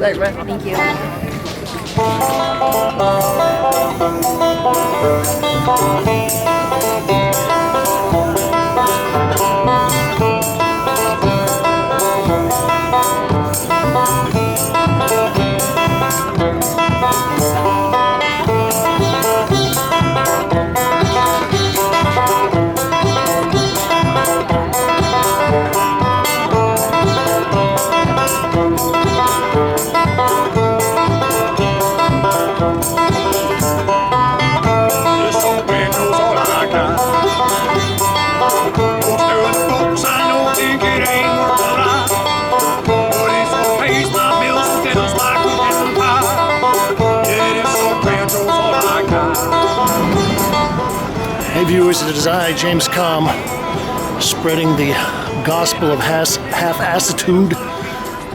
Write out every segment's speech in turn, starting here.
Thanks, man. Thank you. Hey viewers, it is I, James Kalm, spreading the gospel of half-assitude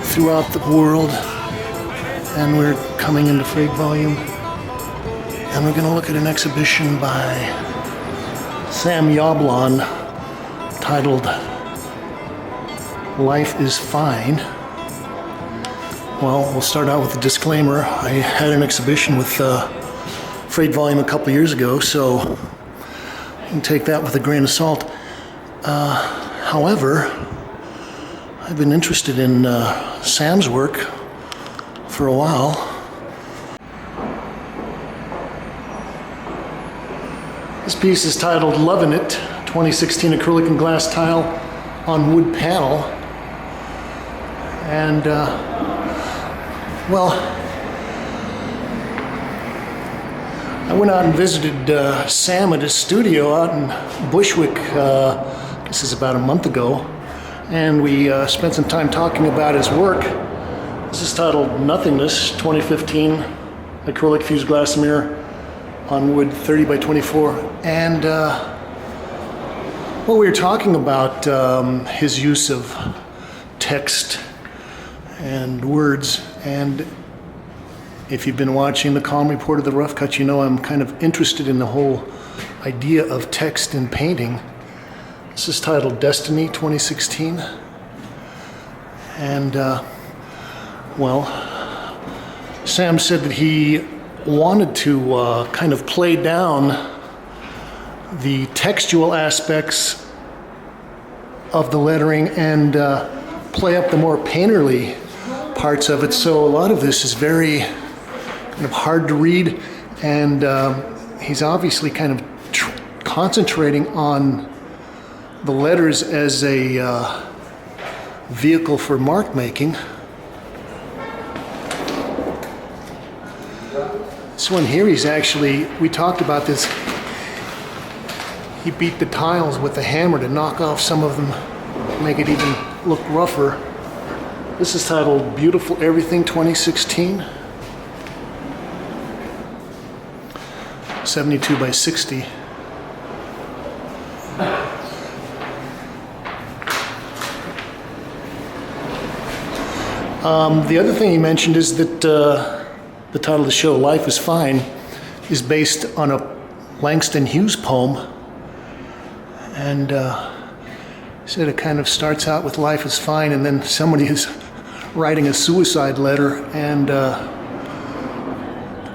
throughout the world. And we're coming into Freight+Volume. And we're going to look at an exhibition by Sam Jablon titled Life is Fine. Well, we'll start out with a disclaimer. I had an exhibition with Freight+Volume a couple years ago, so you can take that with a grain of salt. However, I've been interested in Sam's work for a while. This piece is titled Lovin' It, 2016 acrylic and glass tile on wood panel. And, well, I went out and visited Sam at his studio out in Bushwick, this is about a month ago, and we spent some time talking about his work. This is titled Nothingness, 2015 acrylic fused glass mirror on wood 30 by 24. And well, we were talking about his use of text and words, and if you've been watching the Kalm report of the Rough Cut, you know I'm kind of interested in the whole idea of text in painting. This is titled Destiny 2016. And, well, Sam said that he wanted to kind of play down the textual aspects of the lettering and play up the more painterly parts of it. So a lot of this is very kind of hard to read, and he's obviously kind of concentrating on the letters as a vehicle for mark making. This one here, he's actually, we talked about this, he beat the tiles with a hammer to knock off some of them, make it even look rougher. This is titled Beautiful Everything 2016. 72 by 60. The other thing he mentioned is that the title of the show, Life is Fine, is based on a Langston Hughes poem. And he said it kind of starts out with Life is Fine, and then somebody is writing a suicide letter and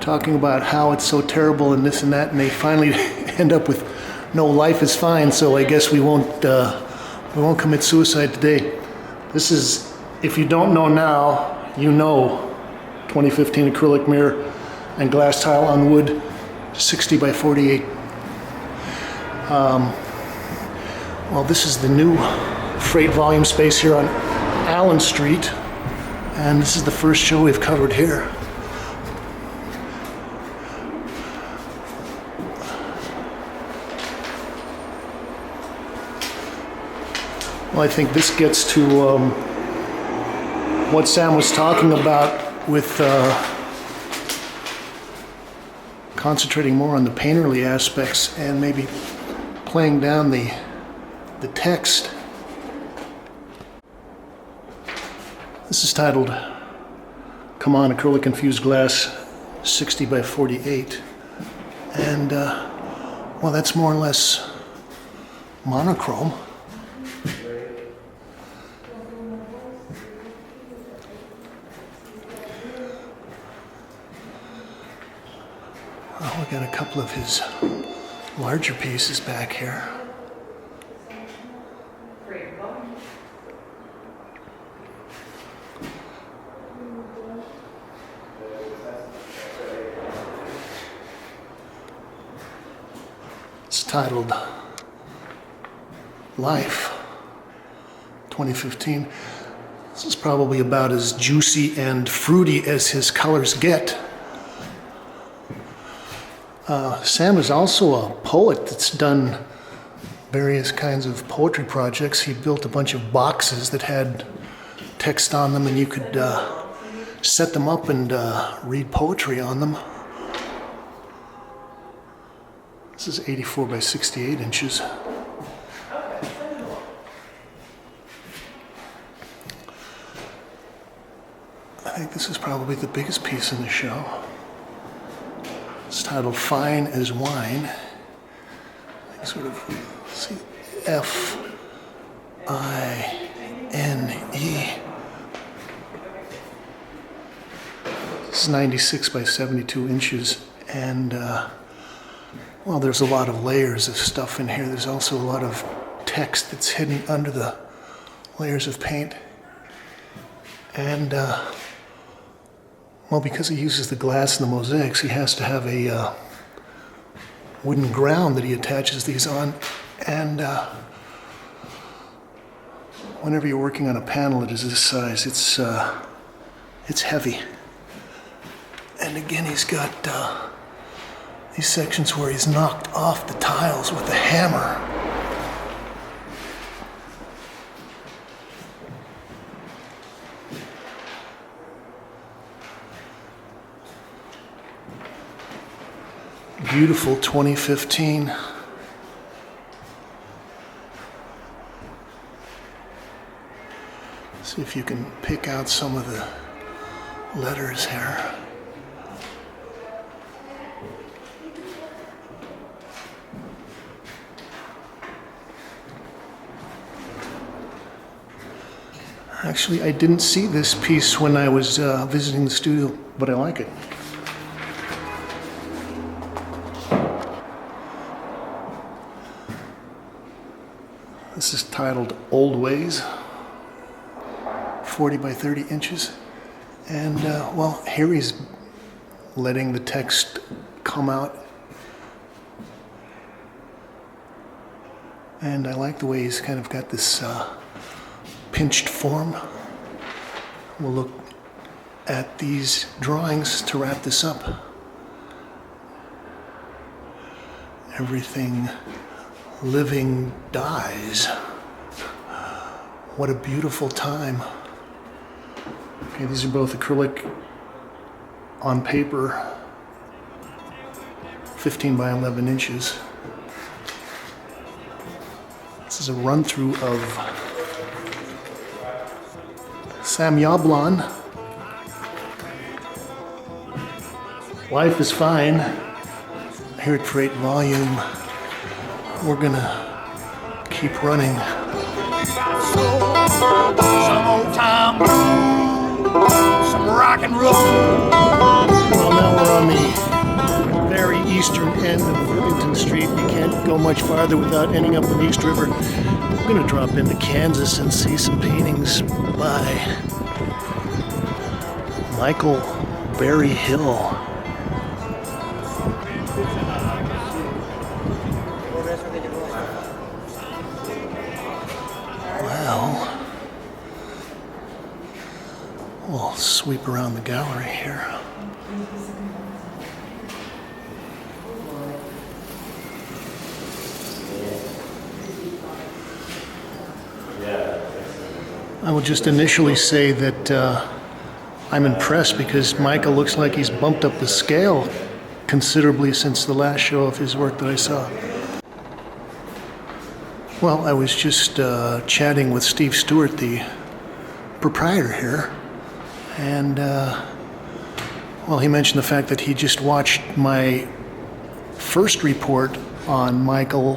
talking about how it's so terrible and this and that, and they finally end up with no, life is fine, so I guess we won't commit suicide today. This is, if you don't know now, you know, 2015 acrylic mirror and glass tile on wood, 60 by 48. Well, this is the new Freight+Volume space here on Allen Street, and this is the first show we've covered here. Well, I think this gets to what Sam was talking about with concentrating more on the painterly aspects and maybe playing down the text. This is titled Come On Acrylic Infused Glass 60 by 48. And Well, that's more or less monochrome. Well, we got a couple of his larger pieces back here. It's titled Life, 2015. This is probably about as juicy and fruity as his colors get. Sam is also a poet that's done various kinds of poetry projects. He built a bunch of boxes that had text on them, and you could set them up and read poetry on them. This is 84 by 68 inches. I think this is probably the biggest piece in the show. It's titled Fine as Wine. Sort of, see, F-I-N-E. This is 96 by 72 inches, and well, there's a lot of layers of stuff in here. There's also a lot of text that's hidden under the layers of paint. And well, because he uses the glass and the mosaics, he has to have a wooden ground that he attaches these on. And whenever you're working on a panel that is this size, it's heavy. And again, he's got these sections where he's knocked off the tiles with a hammer. Beautiful 2015. See if you can pick out some of the letters here. Actually, I didn't see this piece when I was visiting the studio, but I like it. This is titled Old Ways, 40 by 30 inches. And, well, here he's letting the text come out. And I like the way he's kind of got this pinched form. We'll look at these drawings to wrap this up. Everything living dies. What a beautiful time. Okay, these are both acrylic on paper, 15 by 11 inches. This is a run-through of Samuel Jablon. Life is Fine. Here at Freight+Volume, we're gonna keep running. Some old time blues, some rock and roll. Well, now we're on the very eastern end of Rivington Street. You can't go much farther without ending up in the East River. We're gonna drop into Kansas and see some paintings by Michael Berryhill. We'll sweep around the gallery here. I will just initially say that I'm impressed because Michael looks like he's bumped up the scale considerably since the last show of his work that I saw. Well, I was just chatting with Steve Stewart, the proprietor here, and well, he mentioned the fact that he just watched my first report on Michael,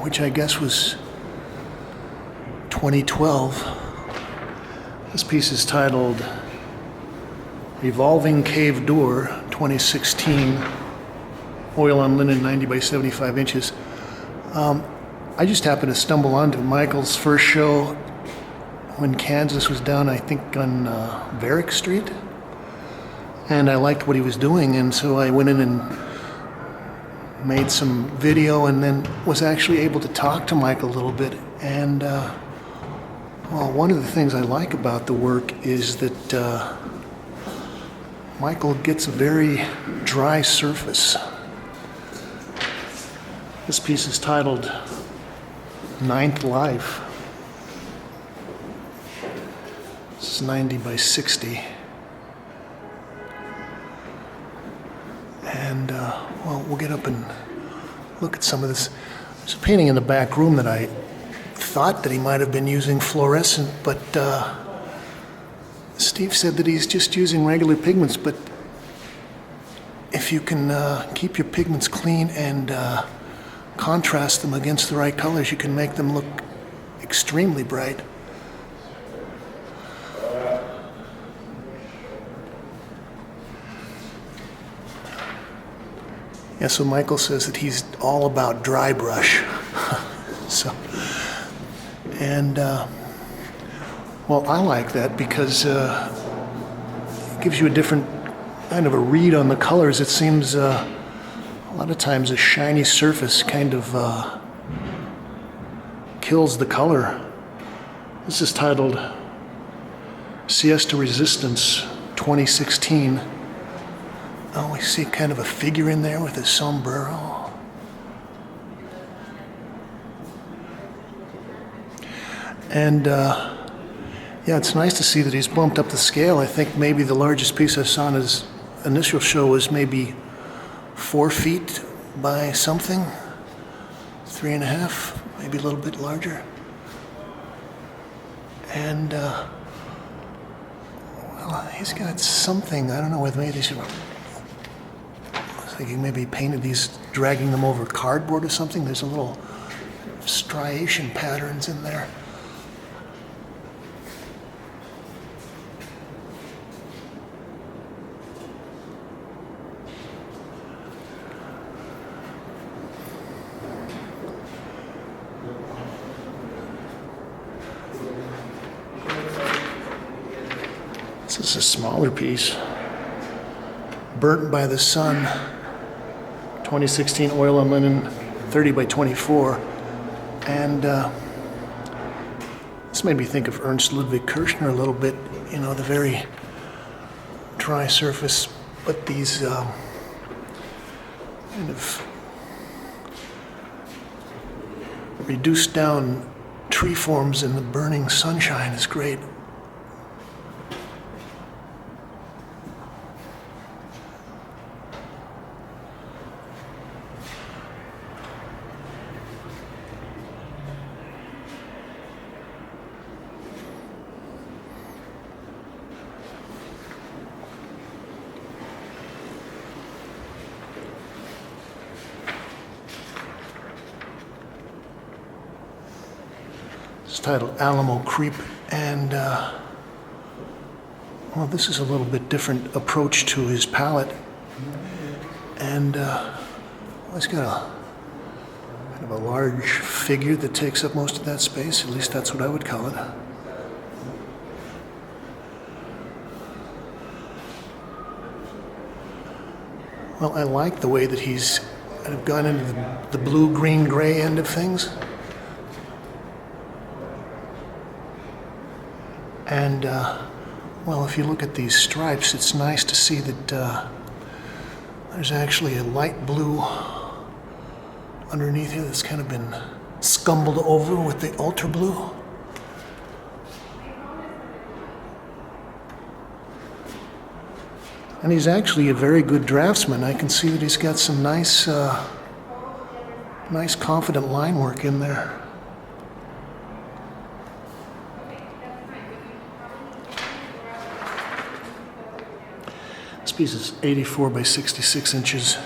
which I guess was 2012. This piece is titled Revolving Cave Door, 2016, oil on linen, 90 by 75 inches. I just happened to stumble onto Michael's first show when Kansas was down, I think, on Varick Street. And I liked what he was doing, and so I went in and made some video and then was actually able to talk to Michael a little bit. And, well, one of the things I like about the work is that Michael gets a very dry surface. This piece is titled Ninth Life. This is 90 by 60. And, well, we'll get up and look at some of this. There's a painting in the back room that I thought that he might have been using fluorescent, but Steve said that he's just using regular pigments. But if you can keep your pigments clean and contrast them against the right colors, you can make them look extremely bright. Yeah, so Michael says that he's all about dry brush. So, and well, I like that because it gives you a different kind of a read on the colors. It seems a lot of times a shiny surface kind of kills the color. This is titled Siesta Resistance 2016. Oh, we see kind of a figure in there with a sombrero. And yeah, it's nice to see that he's bumped up the scale. I think maybe the largest piece I saw in his initial show was maybe 4 feet by something, 3.5, maybe a little bit larger. And well, he's got something, I don't know whether maybe they should, I was thinking maybe he painted these, dragging them over cardboard or something. There's a little striation patterns in there. This is a smaller piece, Burnt by the Sun, 2016 oil and linen, 30 by 24. And this made me think of Ernst Ludwig Kirchner a little bit, you know, the very dry surface, but these kind of reduced down tree forms in the burning sunshine is great. It's titled Alamo Creep, and well, this is a little bit different approach to his palette, and well, he's got a kind of a large figure that takes up most of that space. At least that's what I would call it. Well, I like the way that he's kind of gone into the blue, green, gray end of things. And, well, if you look at these stripes, it's nice to see that there's actually a light blue underneath here that's kind of been scumbled over with the ultra blue. And he's actually a very good draftsman. I can see that he's got some nice, nice confident line work in there. This piece is 84 by 66 inches.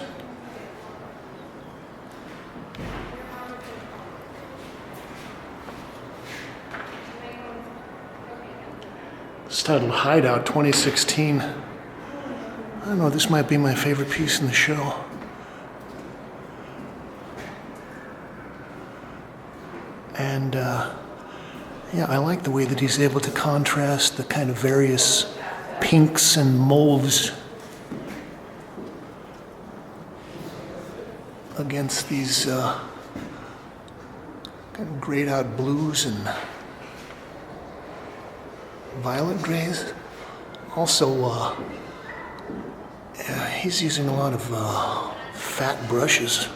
titled Hideout 2016. I don't know, this might be my favorite piece in the show. And yeah, I like the way that he's able to contrast the kind of various pinks and mauves against these kind of grayed out blues and violet grays. Also, he's using a lot of fat brushes.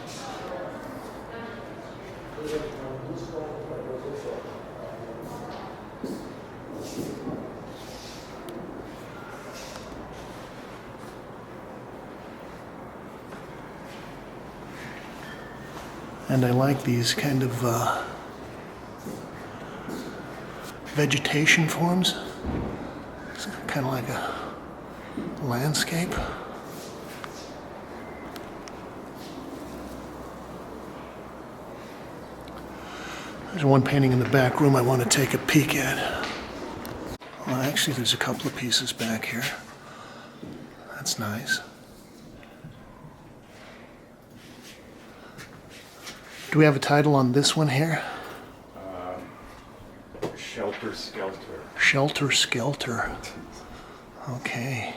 And I like these kind of vegetation forms. It's kind of like a landscape. There's one painting in the back room I want to take a peek at. Well, actually, there's a couple of pieces back here. That's nice. Do we have a title on this one here? Shelter Skelter. Shelter Skelter. Okay.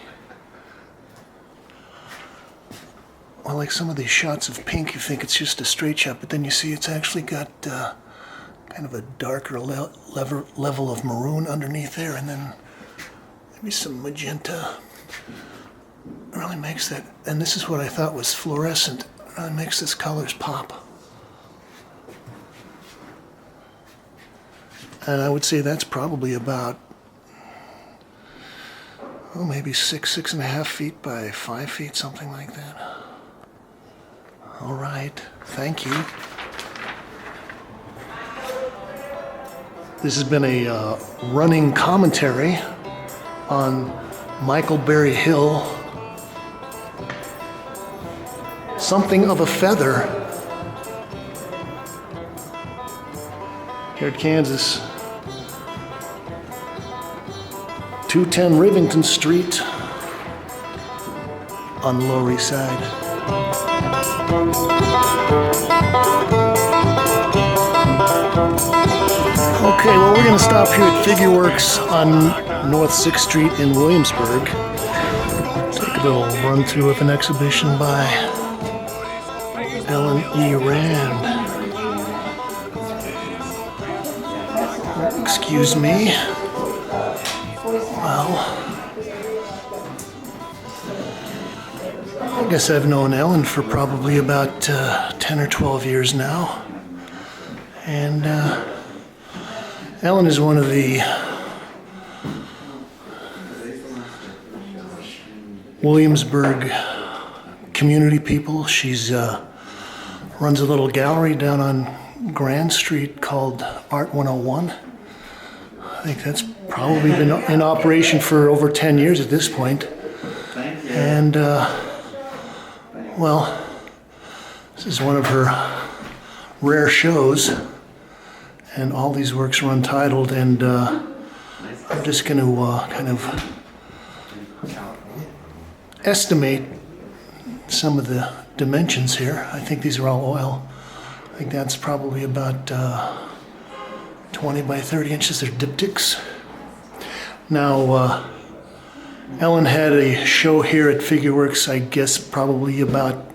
Well, like some of these shots of pink, you think it's just a straight shot, but then you see it's actually got kind of a darker level of maroon underneath there, and then maybe some magenta. It really makes that, and this is what I thought was fluorescent. It really makes this colors pop. And I would say that's probably about, oh, maybe 6.5 feet by 5 feet, something like that. All right, thank you. This has been a running commentary on Michael Berryhill, Something of a Feather, here at Kansas. 210 Rivington Street on the Lower East Side. Okay, well, we're going to stop here at Figureworks on North 6th Street in Williamsburg. Take a little run through of an exhibition by Ellen E. Rand. Excuse me. Well, I guess I've known Ellen for probably about 10 or 12 years now. And Ellen is one of the Williamsburg Community people. She's runs a little gallery down on Grand Street called Art 101. I think that's probably been in operation for over 10 years at this point. And, well, this is one of her rare shows, and all these works are untitled, and I'm just going to kind of estimate some of the dimensions here. I think these are all oil. I think that's probably about 20 by 30 inches. They're diptychs. Now, Ellen had a show here at Figureworks, I guess probably about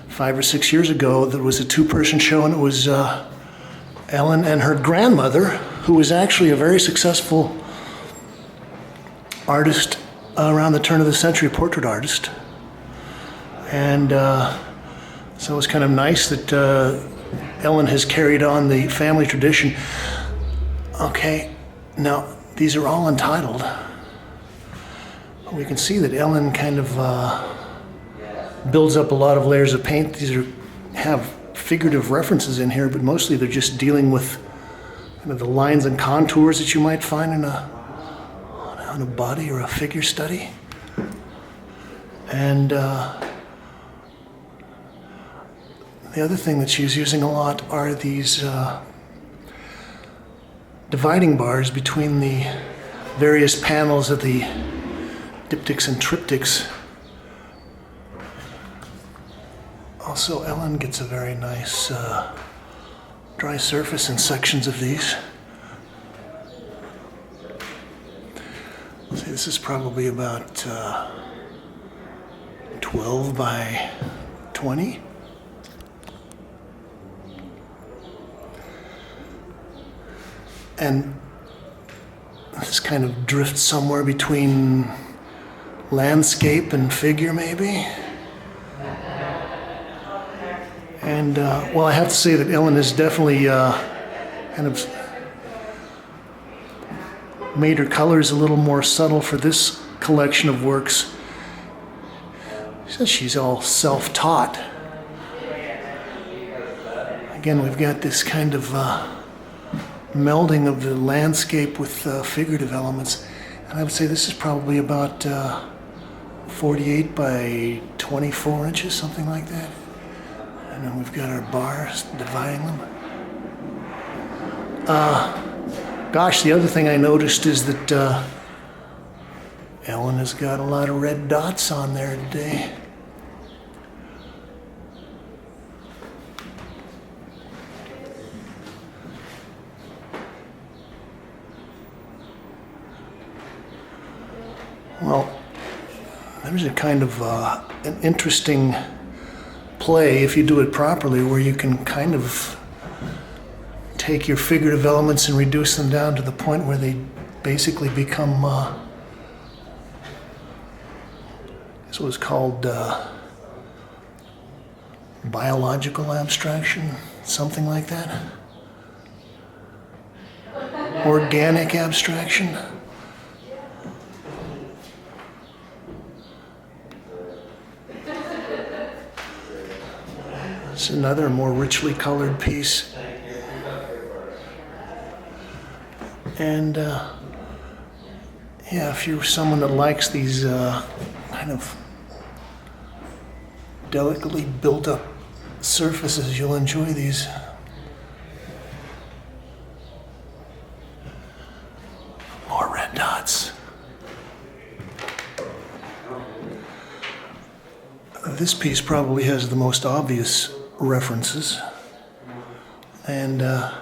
5 or 6 years ago. There was a two-person show, and it was Ellen and her grandmother, who was actually a very successful artist around the turn of the century, portrait artist. And so it was kind of nice that Ellen has carried on the family tradition. Okay, now these are all untitled. We can see that Ellen kind of builds up a lot of layers of paint. These have figurative references in here, but mostly they're just dealing with kind of the lines and contours that you might find in a body or a figure study. And the other thing that she's using a lot are these dividing bars between the various panels of the diptychs and triptychs. Also, Ellen gets a very nice dry surface in sections of these. See, this is probably about 12 by 20. And this kind of drifts somewhere between landscape and figure, maybe. And, well, I have to say that Ellen has definitely kind of made her colors a little more subtle for this collection of works. She says she's all self-taught. Again, we've got this kind of melding of the landscape with figurative elements. And I would say this is probably about 48 by 24 inches, something like that. And then we've got our bars dividing them. Gosh, the other thing I noticed is that Ellen has got a lot of red dots on there today. Well, there's a kind of an interesting play, if you do it properly, where you can kind of take your figurative elements and reduce them down to the point where they basically become this was called biological abstraction, something like that. Organic abstraction. It's another more richly colored piece. And yeah, if you're someone that likes these kind of delicately built up surfaces, you'll enjoy these. More red dots. This piece probably has the most obvious references. And yeah,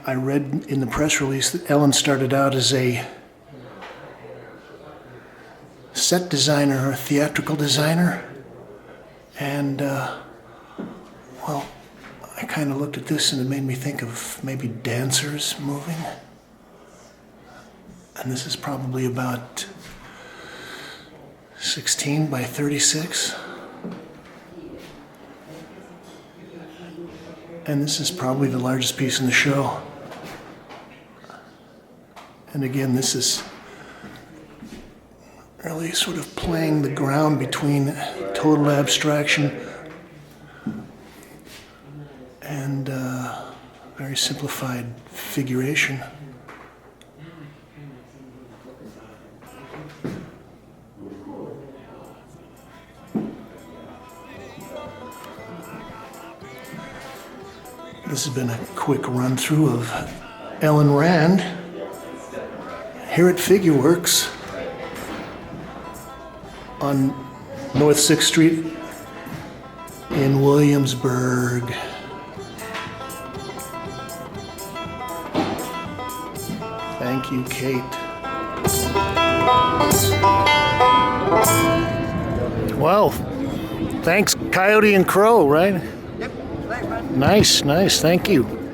I read in the press release that Ellen started out as a set designer or theatrical designer. And, well, I kind of looked at this and it made me think of maybe dancers moving. And this is probably about 16 by 36. And this is probably the largest piece in the show. And again, this is really sort of playing the ground between total abstraction and very simplified figuration. This has been a quick run through of Ellen Rand here at Figureworks on North 6th Street in Williamsburg. Thank you, Kate. Wow. Thanks, Coyote and Crow, right? Yep, thanks, man. Nice, thank you.